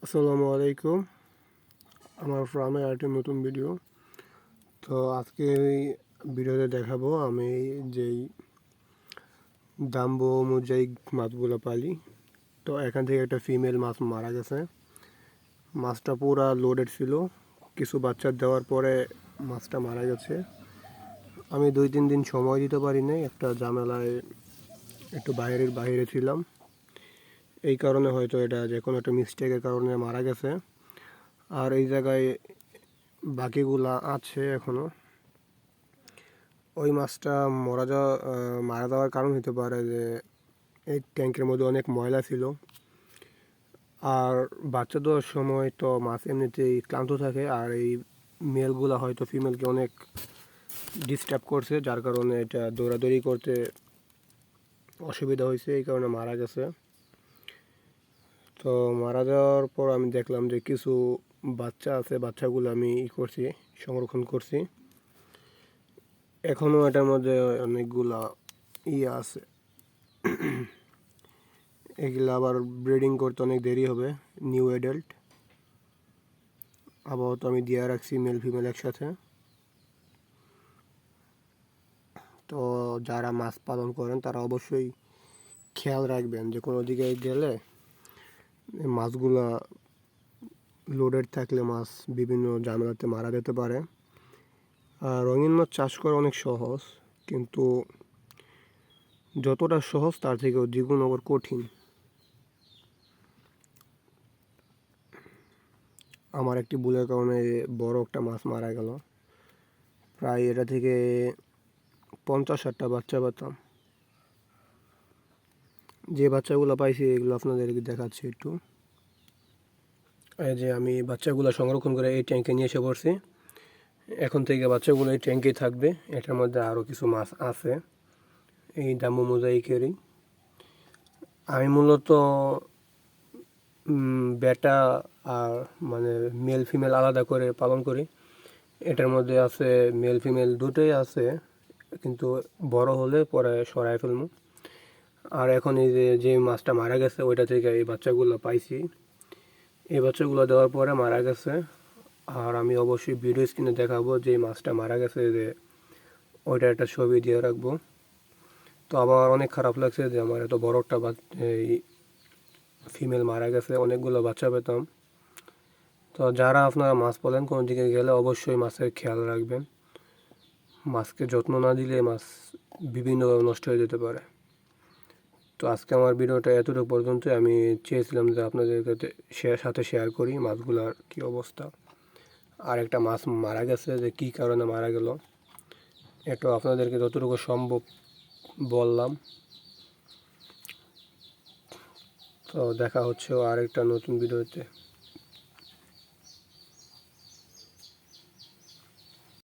আসসালামু আলাইকুম। আমার ফার্মে আরেকটি নতুন ভিডিও। তো আজকে এই ভিডিওতে দেখাবো আমি যেই দাম্বো মোজাইক মাছগুলো পালি। তো এখান থেকে একটা ফিমেল মাছ মারা গেছে। মাছটা পুরা লোডেড ছিল, কিছু বাচ্চা দেওয়ার পরে মাছটা মারা গেছে। আমি 2-3 দিন সময় দিতে পারি নাই, একটা ঝামেলায় একটু বাইরে ছিলাম। এই কারণে হয়তো এটা যে কোনো একটা মিস্টেকের কারণে মারা গেছে। আর এই জায়গায় বাকিগুলা আছে এখনো। ওই মাছটা মারা যাওয়ার কারণ হতে পারে যে এই ট্যাঙ্কের মধ্যে অনেক ময়লা ছিল। আর বাচ্চা দেওয়ার সময় তো মাছ এমনিতেই ক্লান্ত থাকে, আর এই মেলগুলা হয়তো ফিমেলকে অনেক ডিস্টার্ব করছে, যার কারণে এটা দৌড়াদৌড়ি করতে অসুবিধা হয়েছে, এই কারণে মারা গেছে। তো মারা যাওয়ার পর আমি দেখলাম যে কিছু বাচ্চা আছে, বাচ্চাগুলো আমি সংরক্ষণ করছি। এখনও এটার মধ্যে অনেকগুলা আছে। এগুলো আবার ব্রিডিং করতে অনেক দেরি হবে। নিউ অ্যাডাল্ট আপাতত আমি দিয়ে রাখছি মেল ফিমেল একসাথে। তো যারা মাছ পালন করেন তারা অবশ্যই খেয়াল রাখবেন যে কোনো দিকে গেলে মাছগুলা লোডেড থাকলে মাছ বিভিন্ন ঝামেলাতে মারা যেতে পারে। আর রঙিন মাছ চাষ করা অনেক সহজ, কিন্তু যতটা সহজ তার থেকেও দ্বিগুণ আবার কঠিন। আমার একটি ভুলের কারণে বড় একটা মাছ মারা গেল। প্রায় এটা থেকে 50-60টা বাচ্চা পেতাম। যে বাচ্চাগুলো পাইছি এগুলো আপনাদেরকে দেখাচ্ছি একটু। এই যে আমি বাচ্চাগুলো সংরক্ষণ করে এই ট্যাঙ্কে নিয়ে এসে পড়ছি। এখন থেকে বাচ্চাগুলো এই ট্যাঙ্কেই থাকবে। এটার মধ্যে আরও কিছু মাছ আছে, এই দাম্বো মোজাইকেরই। আমি মূলত বেটা আর মানে মেল ফিমেল আলাদা করে পালন করি। এটার মধ্যে আছে মেল ফিমেল দুটোই আছে, কিন্তু বড় হলে পরে সরাই ফেলবো। আর এখন এই যে মাছটা মারা গেছে ওইটা থেকে এই বাচ্চাগুলো পাইছি। এই বাচ্চাগুলো দেওয়ার পরে মারা গেছে। আর আমি অবশ্যই ভিডিও স্ক্রিনে দেখাবো যে মাছটা মারা গেছে, যে ওইটা একটা ছবি দিয়ে রাখবো। তো আমার অনেক খারাপ লাগছে যে আমার এত বড় একটা এই ফিমেল মারা গেছে, অনেকগুলো বাচ্চা পেতাম। তো যারা আপনারা মাছ পালেন কোনো দিকে গেলে অবশ্যই মাছের খেয়াল রাখবেন। মাছকে যত্ন না দিলে মাছ বিভিন্নভাবে নষ্ট হয়ে যেতে পারে। তো আজকে আমার ভিডিওটা এতটুকু পর্যন্ত। আমি চেয়েছিলাম যে আপনাদের সাথে শেয়ার করি মাছগুলার কী অবস্থা। আর একটা মাছ মারা গেছে, যে কী কারণে মারা গেল এটা আপনাদেরকে যতটুকু সম্ভব বললাম। তো দেখা হচ্ছে আরেকটা নতুন ভিডিওতে।